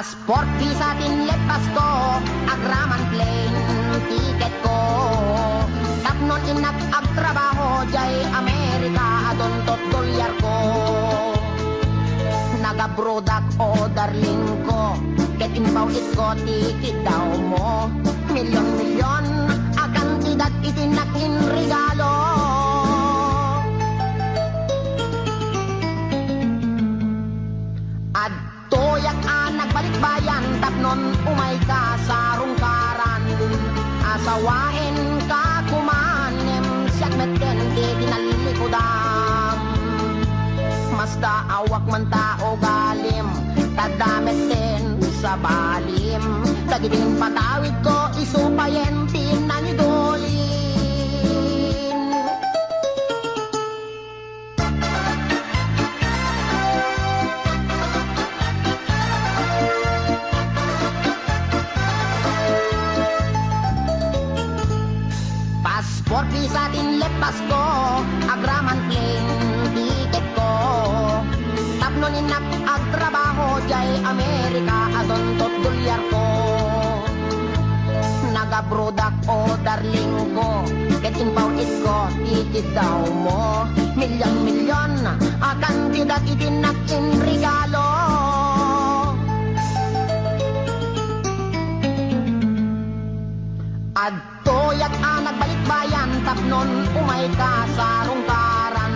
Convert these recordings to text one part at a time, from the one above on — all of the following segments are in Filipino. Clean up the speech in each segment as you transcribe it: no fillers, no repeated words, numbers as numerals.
Passport, visa, tinlepas ko, agraman plane ticket ko. Tapnon inak agtrabaho, jay Amerika, adontot dolyar ko. Nagabrodak o darling ko, get inbaw it ko, ticket daw mo. Milyon-milyon, akan tidat itinak in regalo. Toyak anak balik bayan, tapnon umay ka sa rungkaran. Asawain ka kumanem, siyak meten di dinalilikodan. Masta awak man tao galim, tadametin sa balim. Kagiting patawid ko, isupayen tinanidolin. Passport, visa, tinlepas ko, agraman plane ticket ko. Tapnon inak agtrabaho, jay Amerika, adontot dolyar ko. Nagabrodak o darling ko, get inbaw it ko, ticket daw mo. Milyon-milyon, akan tidat itinak in regalo. Adtoyak anak balik bayan, tapnon umay ka sa rungkaran.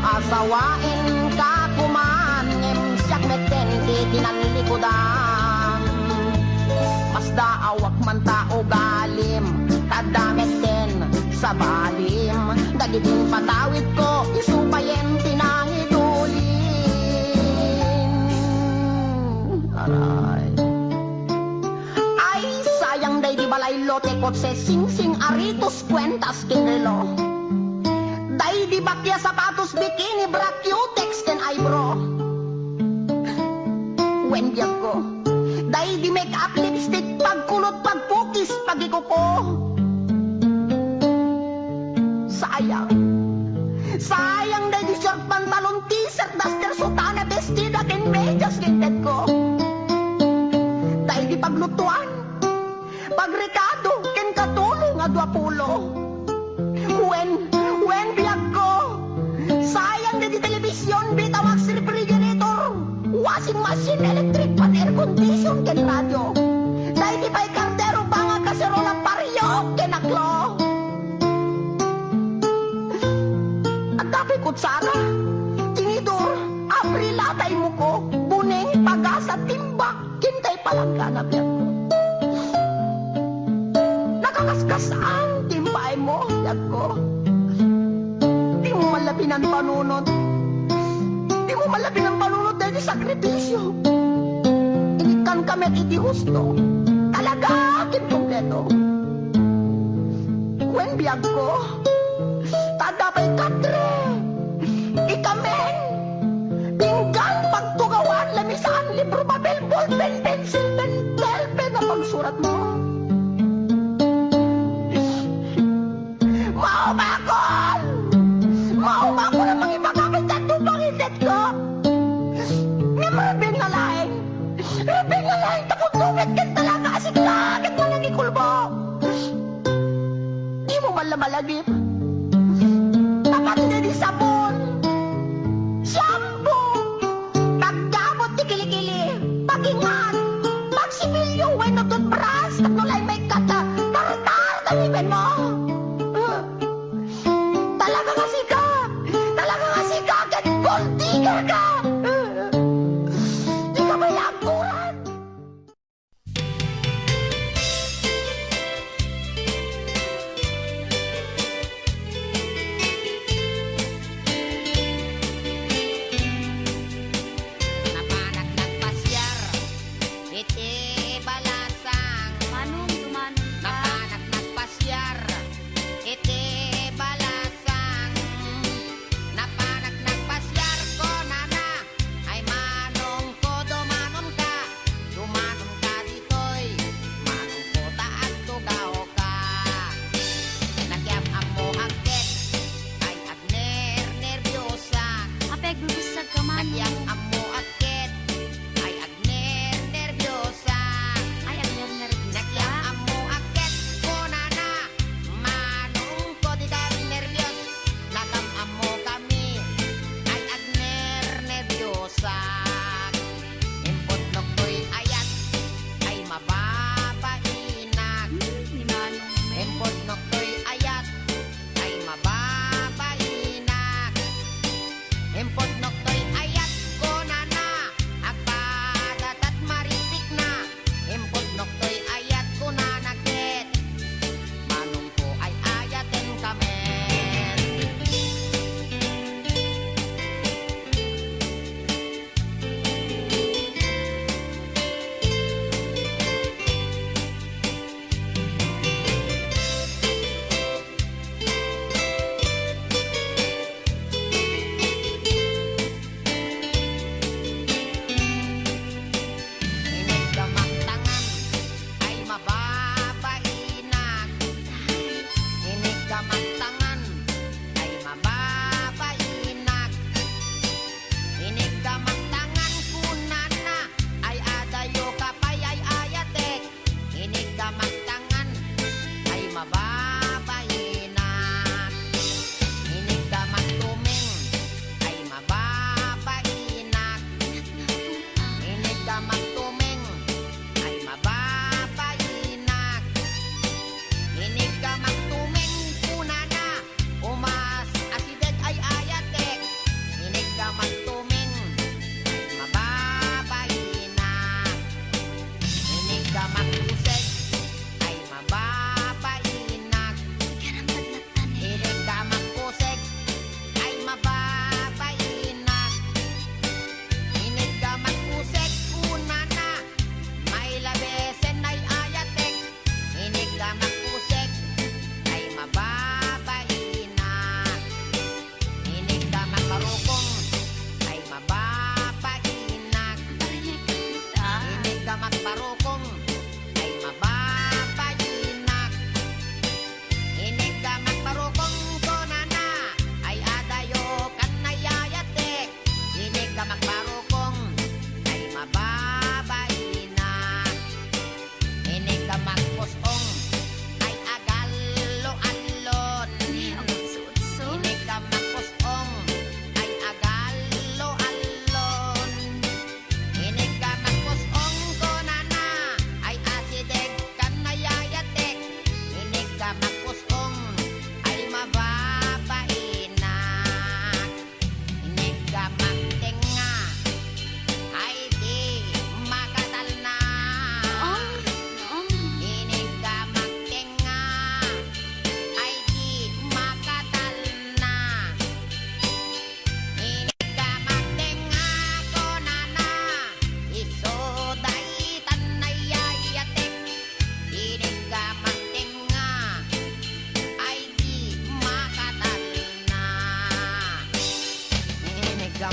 Asawain ka kumanem, siyak meten di tinanlikodan. Masda awak man tao galim, tadameten sa balim. Dagiting patawid ko, isupayen tinangidulin. Aray. Balay lote kotse sing-sing aritos cuentas kinrelo. Day di bakya sapatos bikini bra cutex ken eyebrow. When biyak ko, day di make up lipstick pagkulot pagpukis pagikupo. Sayang, sayang day di short pantalon t-shirt duster sutana bestida ken medyas kinted ko. Day di paglutuan pagrekado, ken katulong nga 20. When biyag ko, sayang na di telebisyon, bitawag si refrigerator, washing machine, electric pan, air condition, ken radyo. Dahil di pa'y kardero pa nga kaserola paryo, ken aklo. At dapat kutsara, tinidor, aprilatay mo ko, buneng pag-asa, timbak, kintay palangga na biyag ko. Nakakaskas ang timbay mo, yag ko. Di mo malabi ng panunod. Di mo malabi ng panunod dahil sakripisyo. Inikan kami at iti husto. Talaga akin kompleto. When biyag ko, tadapay katre. Ikamen. Pinggan, pagtugawan, lamisan, libro, papel, ballpen, pencil, pen, telpen na pagsurat mo. Maumako na mga ibagakit at tupangitet ko. Nga marabing na laing. Rabing na laing tapundungit kan talaga asik lakit mo nang ikulbo. Di mo malamalagip.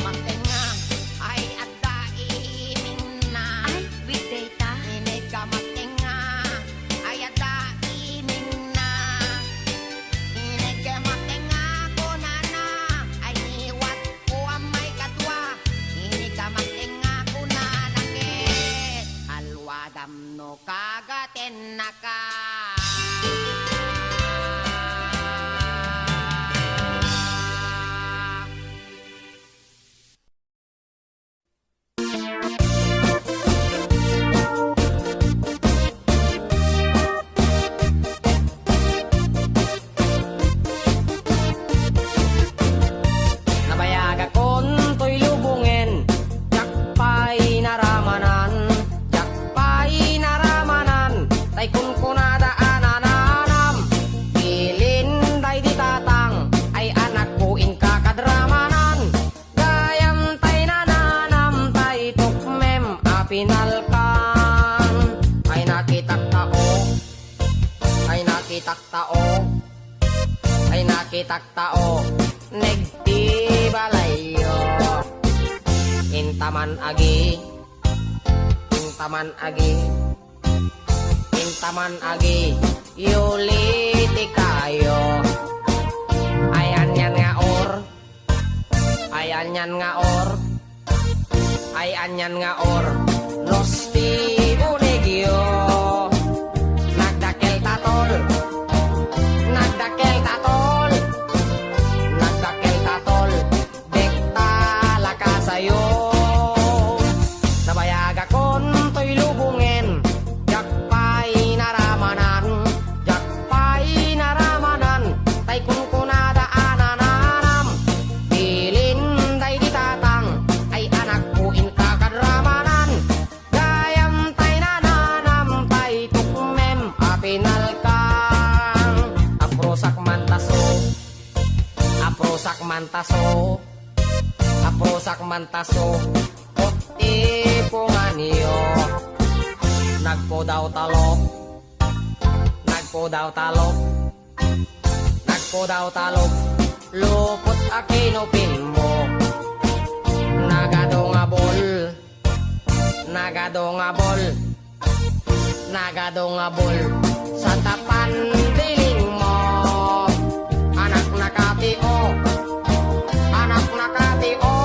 magtenga, ay adda iming na. Ay, weekday ta. Inig ka magtenga, ay adda iming na. Inig ka magtenga ko na, ay niwat ko ang may katwa. Inig ka magtenga ko na nakit, alwadam no kagaten na ka. Nabayaga kon to'y lubungin, jakpay naramanan, jakpay naramanan, tay kun kunadaan ananam, bilin day di tatang, ay anak ko in kakadramanan, gayam tay nananam, tay tukmem apinalkan, ay nakitak tao, ay nakitak tao, ay nakitak tao, negti balayo. Intaman agi, intaman agi, intaman agi, yuliti kayo. Ayan yan nga or, ayan yan nga or, ayan yan nga or, rosti bunegyo. Nagdakel tatol, nagdakel tatol, nagdakel tatol, dekta lakasayo. Nabayaga kon to'y lubungin, jakpay naramanan, jakpay naramanan, tay kun kunadaan ananam, bilin day di tatang, ay anak ko in kakadramanan, gayam tay nananam, tay tukmem apinalkang, aprosak mantaso, aprosak mantaso, aprosak mantaso, puti punganiyo. Nagpo daw talok, nagpo daw talok, nagpo daw talok, lupot akinupin mo. Nagadongabol, nagadongabol, nagadongabol, sa tapan diling mo. Anak nakatio, anak nakatio,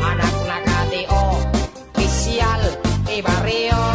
anak nakatio, pisyal ibaryo.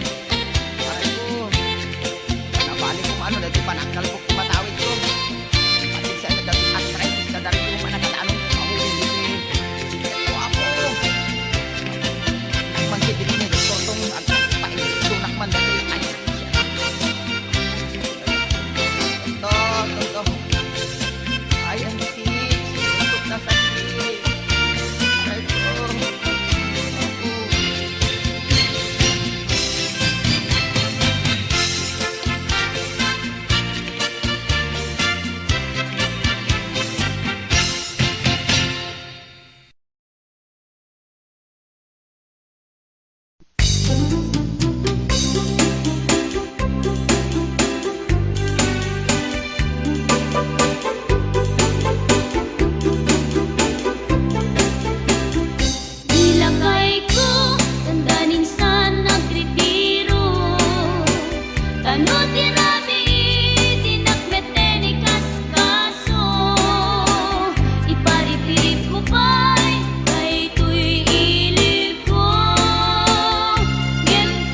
yun. Aray ko. Nabalik ko ano, dito pa nakalbok ko matawid ko. Pati sa nagdaging arthritis na dari ko manakatanong mahuli. Ito ako. Ang mansibit niya, doktor tong sunak man dati. Ay, ito. Ay, ang sakit. Suntok na sakit. Aray ko. Ilagay ko tandanin sa nagretiro. Tano tirabi dinakmeten ikaskaso. Iparipirip ko pa'y kay tuy ilig ko. Gento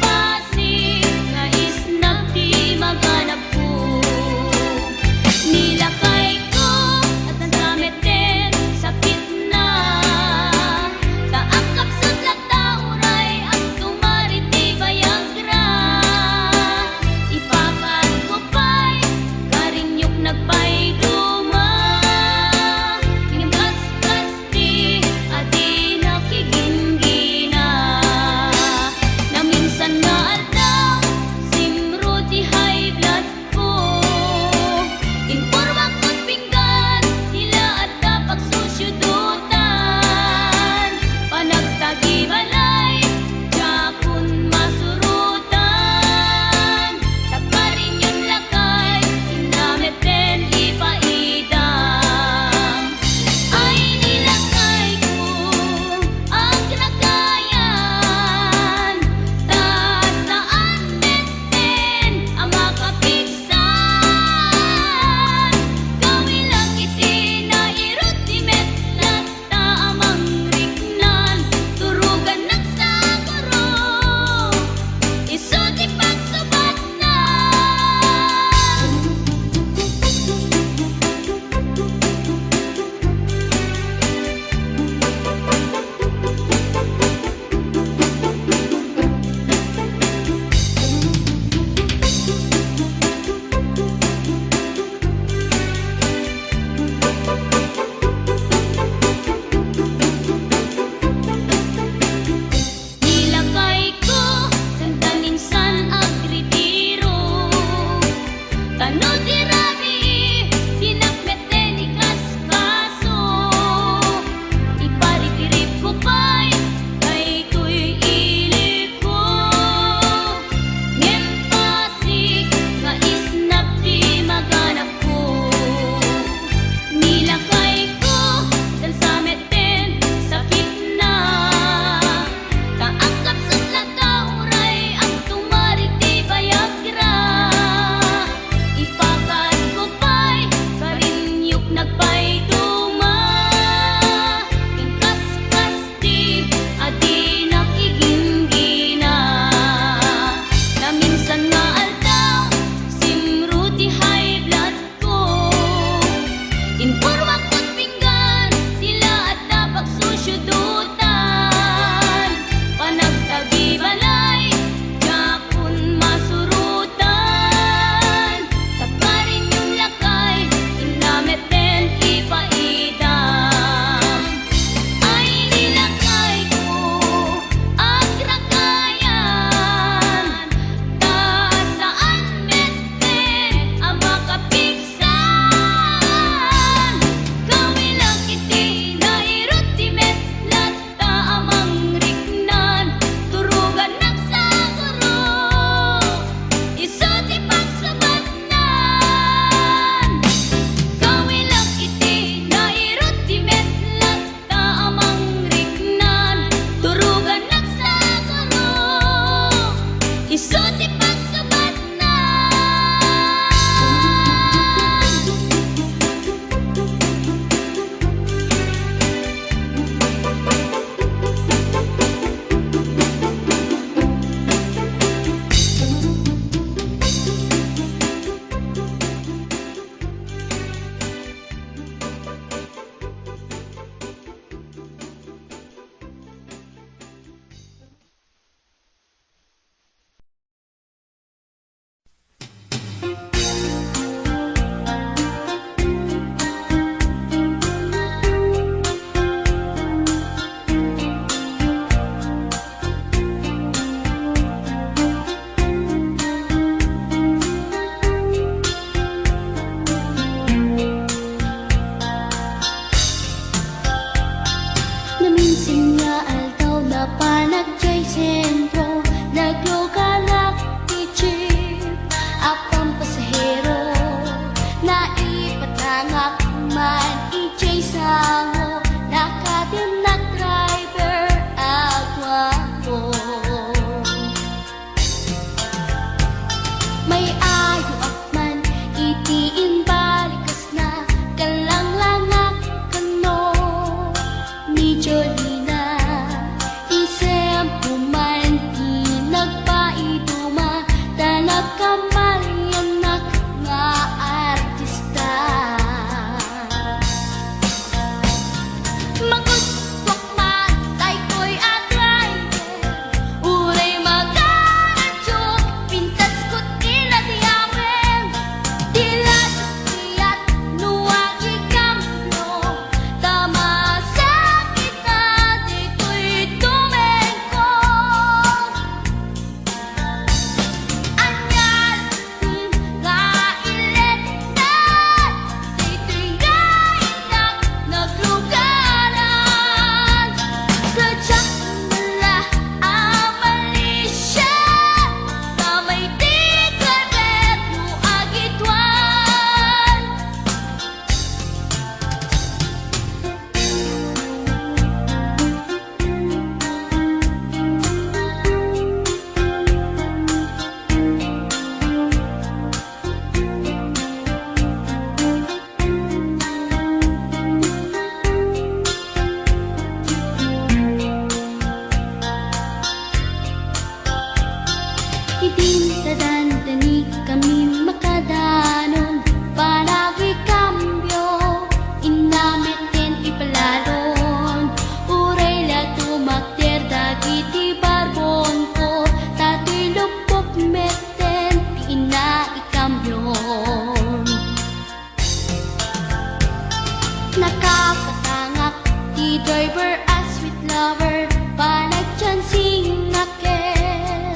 Idintadandani kami makadanon, palagi kambyo, inamiten ipalalon. Uray la tumakter dagiti barbon ko, tatoy lupok meten, ti ina ikambyon. Nakakatangak, ti driver as sweet lover, panagchansing naket,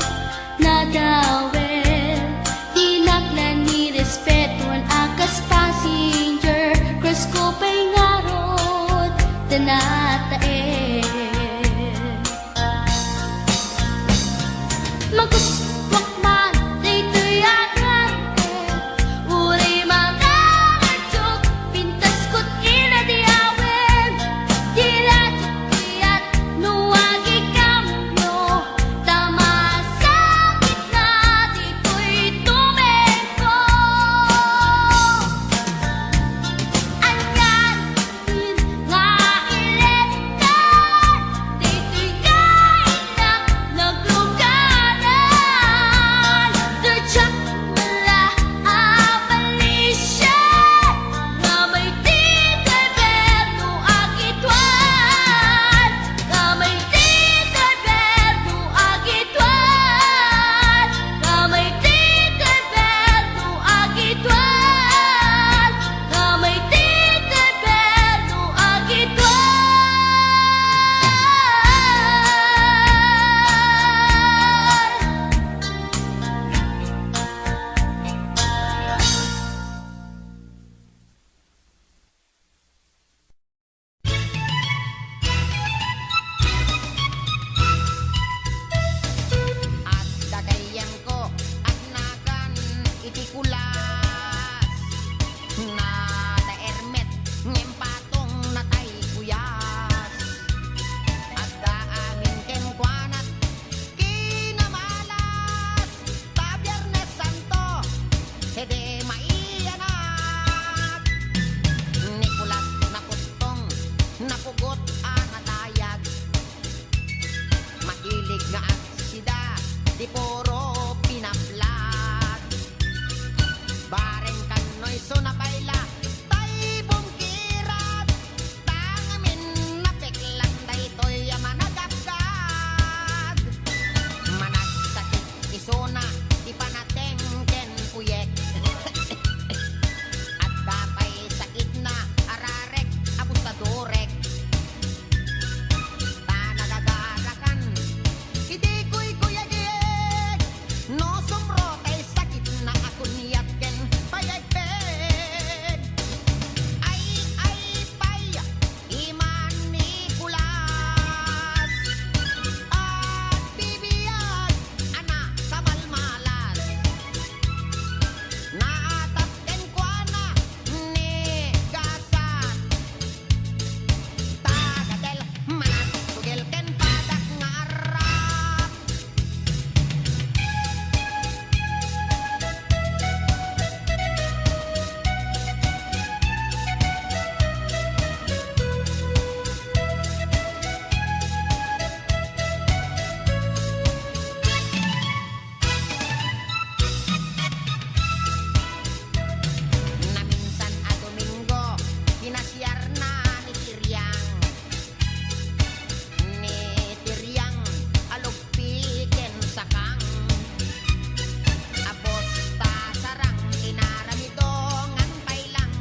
nadawel, tinaklan ni respetuan akas passenger, cross ko pa'y ngarot, tanatae. Maguswak man, daytoy agante, uray mga adyok, pintas ko't inadiawen, diladjat nuwagi kamyo, tamasakit na dito'y tumeko. Anyan, nga iletan, dito'y kain na naglugaran, dadyak mala abalisya, nga may titerberno agitwan, nga may titerberno agitwan, nga may titerberno agitwan, nga may titerberno agitwan. At dadayan ko at nagan iti kulas, na da ermet ngem patong natay kuyas, at da amin ken kuanat kinamalas, ta Biyernes Santo hede maiyanat, Nicolas napustong napugot ang natayag, mahilig nga at sida di puro pinaplag, bareng kanoy so nabayla tay bungkirat, tangamin napeklang daytoy managagad, managsakit isona ipanateng ken uyek, at dapay sakit na ararek abustadorek, ta nagagarakan hindi ko'y kuyagig, no sumro tay sakit na ako niyat ken payagpeg. Ay pay iman Nicolas, at bibiyag ana sa malmalas, naatap ken kuana ni gasan, tagadel manasugel ken padak nga arap. Na minsan a Domingo pinasyar na ni Tiryang alugpi ken sakang, abos ta sarang inaramidongan pailang,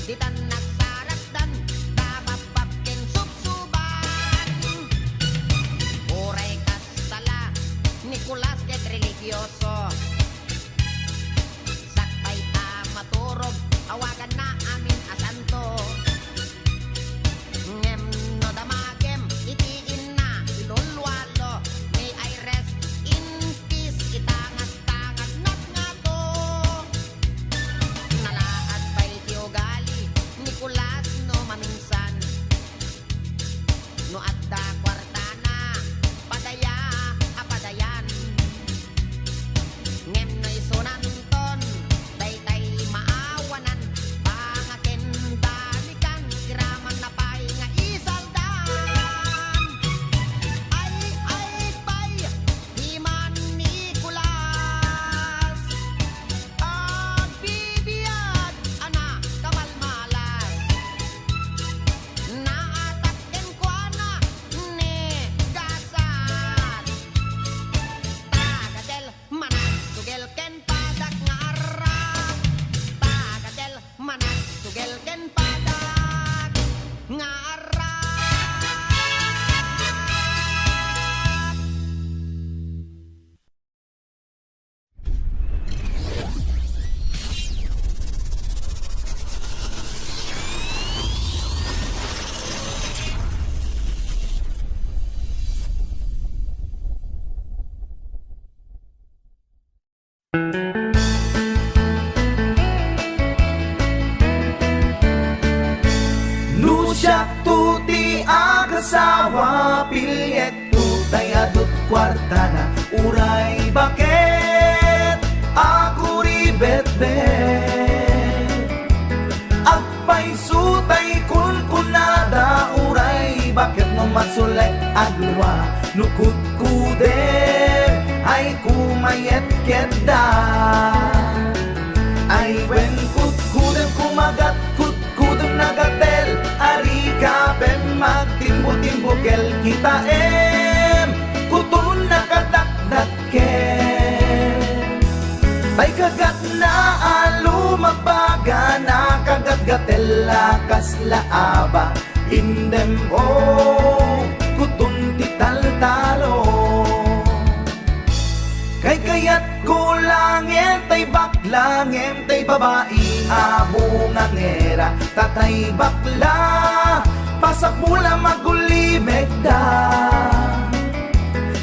ditan nagsarasdan tababab ken subsuban, oray kastala Nicolas ket religyoso, sakbay ta maturog awagan na amin a santo, ngem no damagem itiin na ilulwalo, may I rest in peace itangat-tangat nat nga to, nalaad pa'y tiugali Nicolas no maminsan, no adda kwartana padaya apadayan, ngem no isunanton daytay maawanan, pangake kwarta na. Uray bakit ako ribet-bet? Agpay sutay kunkunada. Uray bakit no masulay agluwa? Nukut kuder ay kumayet-ket da. Ay wen kutkudem kumagat kutkudem nagatel. Ari kapem magtimbo-timbokel kita kutun nakadakdatken. Ay kagat na alumabaga na kagat-gatel lakas laaba. Indem kutun tital-talo. Kay kayat ko langit tay baklangem tay babae abong angera. Tatay bakla pasak mula magulimeg da.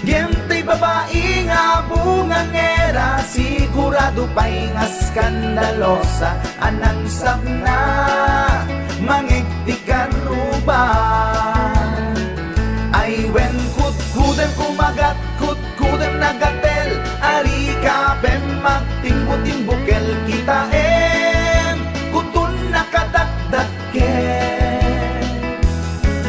Gem tay babae abong angera. Sigurado pa'y nga skandalosa. Anang sabna mangigtikan ruban. Ay wen kutkudem kumagat kutkudem nagatel. Ari kapem magtimbo-timbokel kita kutun nakadakdatken.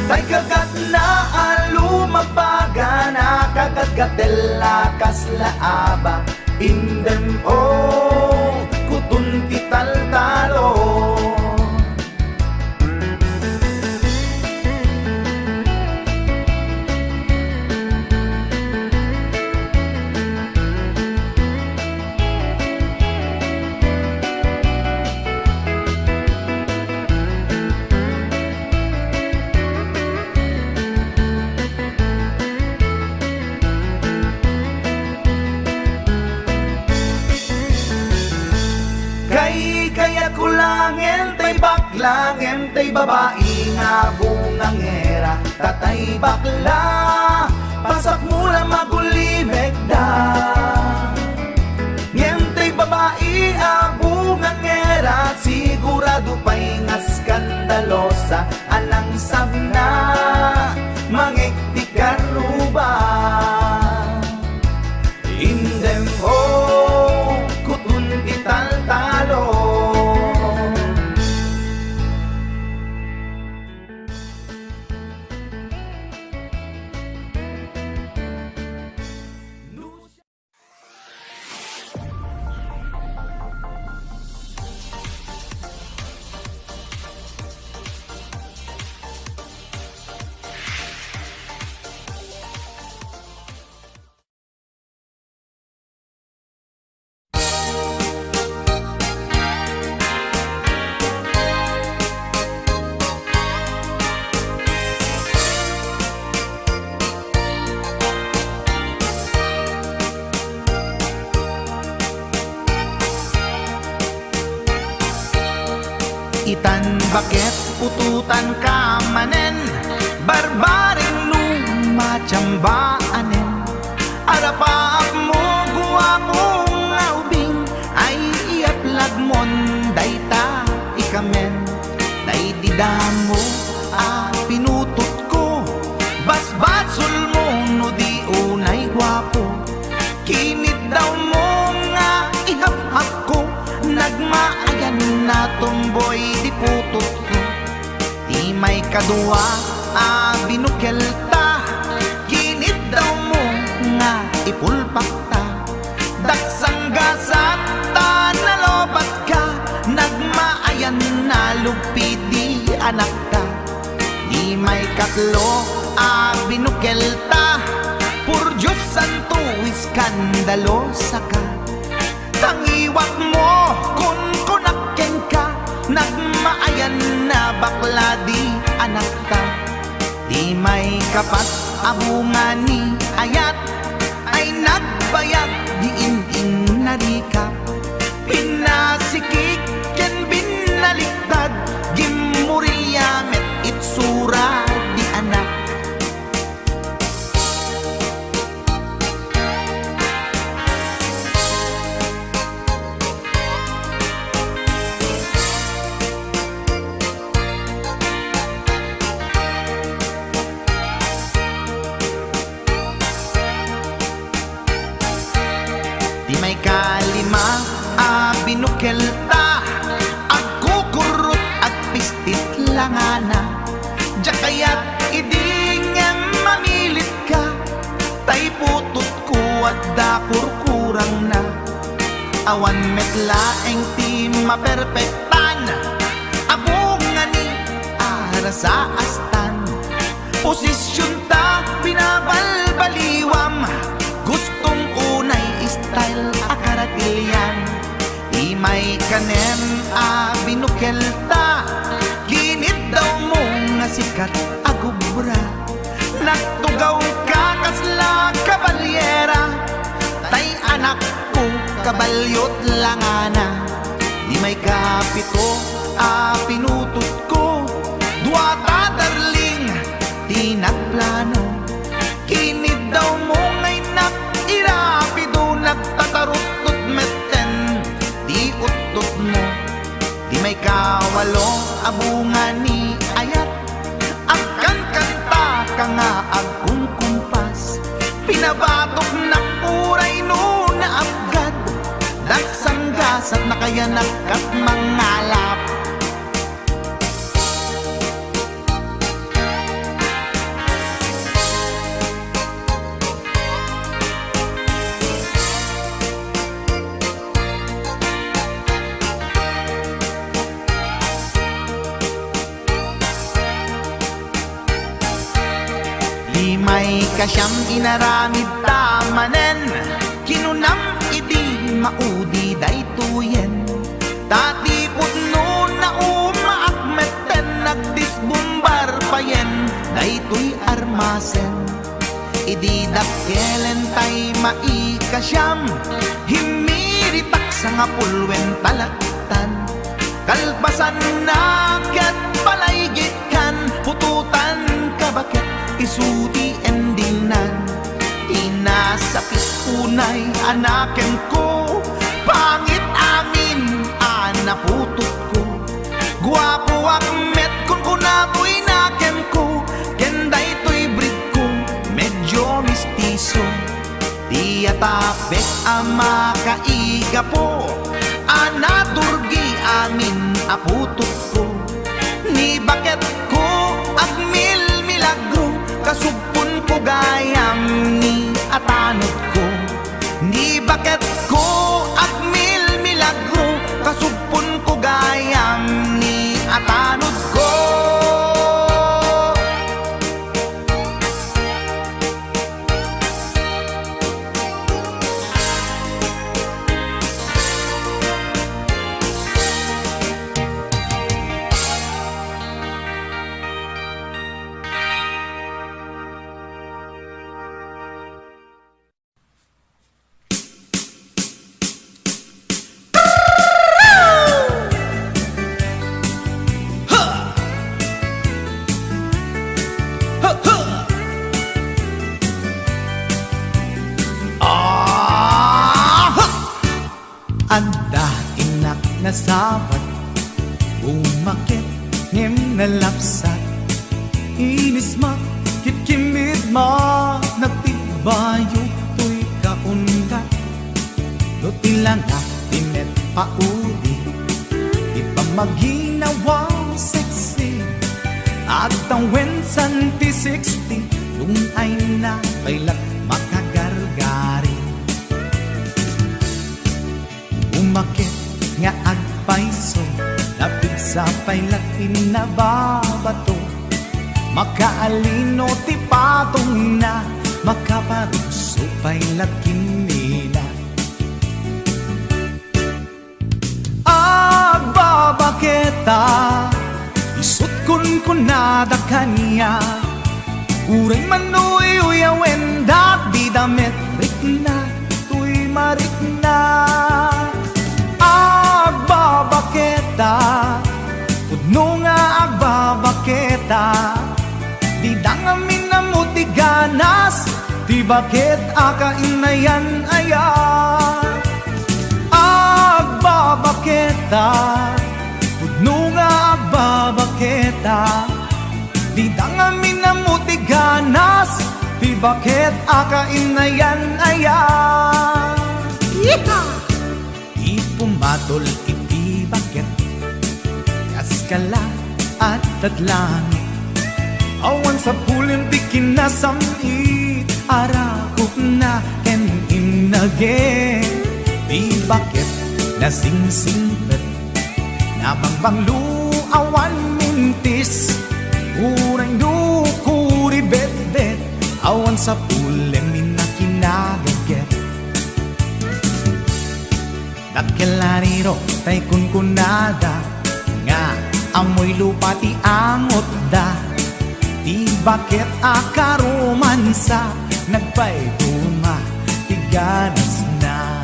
Tay kagat na alumabaga na kagat-gatel lakas laaba. Indem kutun tital-talo. Kaya kulangin tay baklangin tay babae nga bungangera. Tatay bakla pasak mula magulimeg da. Ngem tay babae abungangera. Sigurado pa'y nga skandalosa. Anang sabna mangiktikan ruba. Indem kutun tital-talo. Itan bakit pututan ka manen, barbaring lumachambaanen. Arapaap mo guwapong ubing, ay iaplag mon dayta ikamen. Naididamo pinutot ko, basbasul mo no di unay guwapo. Kinit daw mo nga ihap-hap ko, nagmaayan na tomboy di putot ko. Di may kadua binukel ta, kinit daw mo nga ipulpak ta. Daksang gasat ta nalobat ka, nagmaayan na lugpi di anak ta. Di may katlo binukel ta, pur Diyos santo iskandalosa ka. Tangiwak mo kun kunakken ka, nagmaayan na bakla di anak ta. Di may kapat abungan ni ayat, ay nagbayag di in narikap. Pinasikik ken binaliktad, gimurilyamet itsura di anak. may kalima binukelta agkukurot at pistit langana. Diya kaya't idingin mamilit ka, tay putot ko at dakurkurang na. Awan metlaeng ti maperpektan, abungan ni ara sa astan. Posisyon ta binabalbaliwam, gustong unay style akaratilyan. Di may kanen binukelta, ginit daw mo nga sikat agubra. Nagtugaw ka kasla kabalyera, tay anak ko kabalyot langana. Di may kapito pinutot ko, duwata darling di nagplano. Kinid daw mo ngay nakirapido, nagtatarot-tot meten di utot mo. Di may kawalo abungan ni ayat, agkan kanta ka nga agkung kumpas. Pinabatok na puray no na abgad, dagsanggas at nakayanak at mangalap. May kasyam inaramid tamanen, kinunam idi maudi daytoyen. Tati putno na umaakmeten, nagdisbumbar payen daytoy armasen. Idi dakkelen tay maikasyam, himiritak sa nga pulwen talaktan. Kalpasan na ket palaygit kan, pututan kabakit isuti endinan. Inasakit unay anaken ko, pangit amin anaputot ko. Guwapo akmet kun kunapoy naken ko, kenday to'y breed ko medyo mistiso. Di atapek ama kaiga po, anaturgi amin aputot ko. Ni bakit ko agmil milagro, kasupon ko gayam ni atanod ko. Ni bakit ko agmil milagro, kasupon ko gayam ni atanod ko. Anda inak na sabat, umakit ngem na lapsat. Inis ma, kitkimid ma, nagtibayo to'y kaundat. Do tilang tinet paudi, di pa maginawaw sexy. At ang wensan ti 60, yung ay na kailat makagargari. Umakit nga agpaiso, napig sa pailat inababato. Makaalino ti patong na, makaparuso pailat kinina. Agbabaketa, isut kun kunada kanya. Uray manoy uyawen di damit rikna, tuy marikna. Agbabaketa, pudno nga agbabaketa, di dangamin na muti ganas, di bakit akainayan aya. Agbabaketa, pudno nga agbabaketa, di dangamin na muti ganas, di bakit akainayan aya. Yeehaw! pumatol iti bakit kaskala at tadlangit awan sa pulim di kinasamit arakop na ken inage di bakit nasingsingpet nabangbang luawan mintis uray dukuri bet-bet awan sa pulim minakinaget Dakelariro tay kunkunada nga amoy lupa ti angot da di bakit akaromansa nagpayduma ti ganas na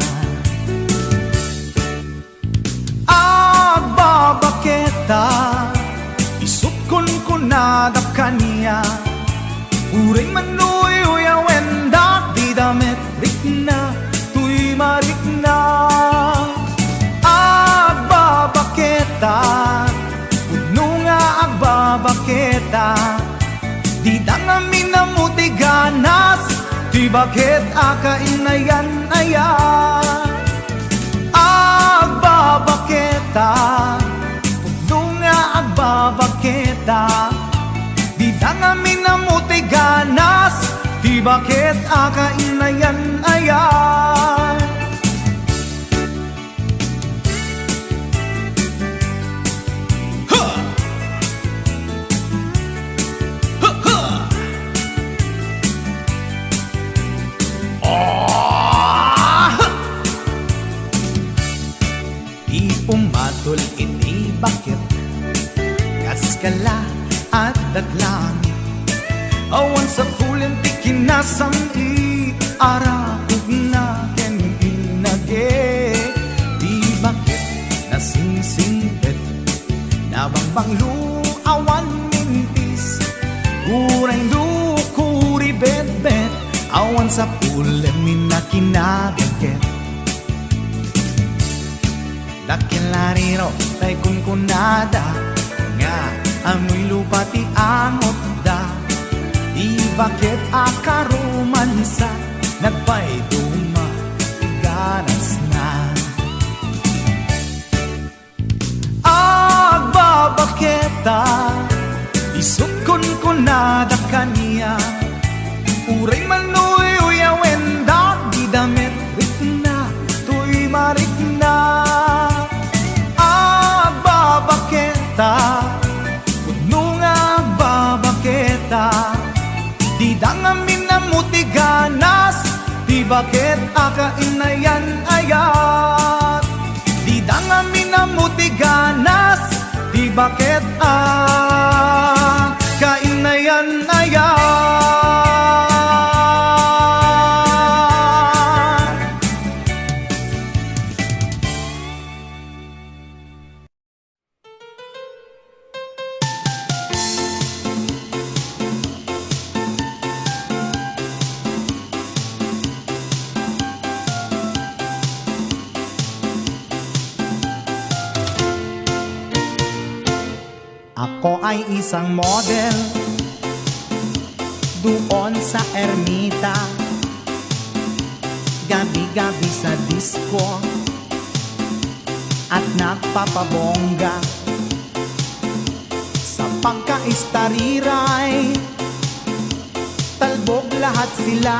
agbabaketa isut kunkunada kaniya uray manuyoy awenda di damet rikna tuy marikna Pudno nga agbabaketa di dangamin na muti ganas di bakit akainayan ayan agbabaketa pudno nga agbabaketa di dangamin na muti ganas di bakit akainayan ayan pumatol iti bakit kaskala at datlangit awan sa pulim ti kinasamit arakog na ken inage di bakit nasingsingpet nabangbang luawan mintis uray dukuri bet-bet awan sa pulim minakinaget Dakelariro tay kunkunada nga amoy lupa ti angot da di bakit akaromansa nagpayduma ganas na agbabaketa isut kunkunada kaniya uray manuyoy awenda di damet rikna tuy marikna pudno nga agbabaketa di dangamin na muti ganas di bakit akainayan ayat di dangamin na muti ganas di bakit akainayan ayat Ako ay isang model doon sa ermita gabi-gabi sa disco at nagpapabongga sa pagkaistariray talbog lahat sila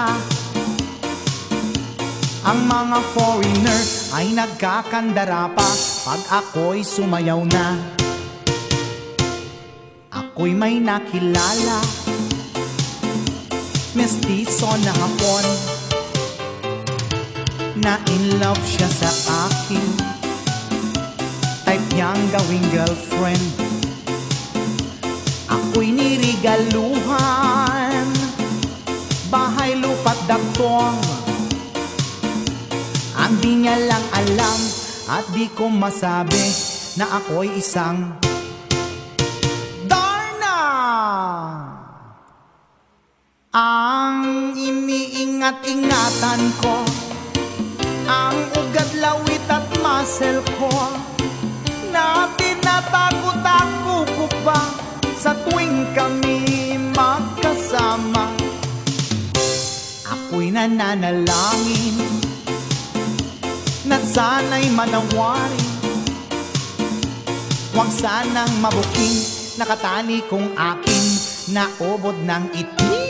ang mga foreigner ay nagkakandara pa pag ako'y sumayaw na ako'y may nakilala mestizo na Hapon na in love siya sa akin type niyang gawing girlfriend ako'y nirigaluhan bahay lupa't daktong ang di niya lang alam at di ko masabi na ako'y isang ang iniingat-ingatan ko ang ugat, lawit at muscle ko na tinatago-tago ko pa sa tuwing kami magkasama. Ako'y nananalangin na sana'y manawari Huwag sanang mabuking nakatani kong akin na ubod ng itim.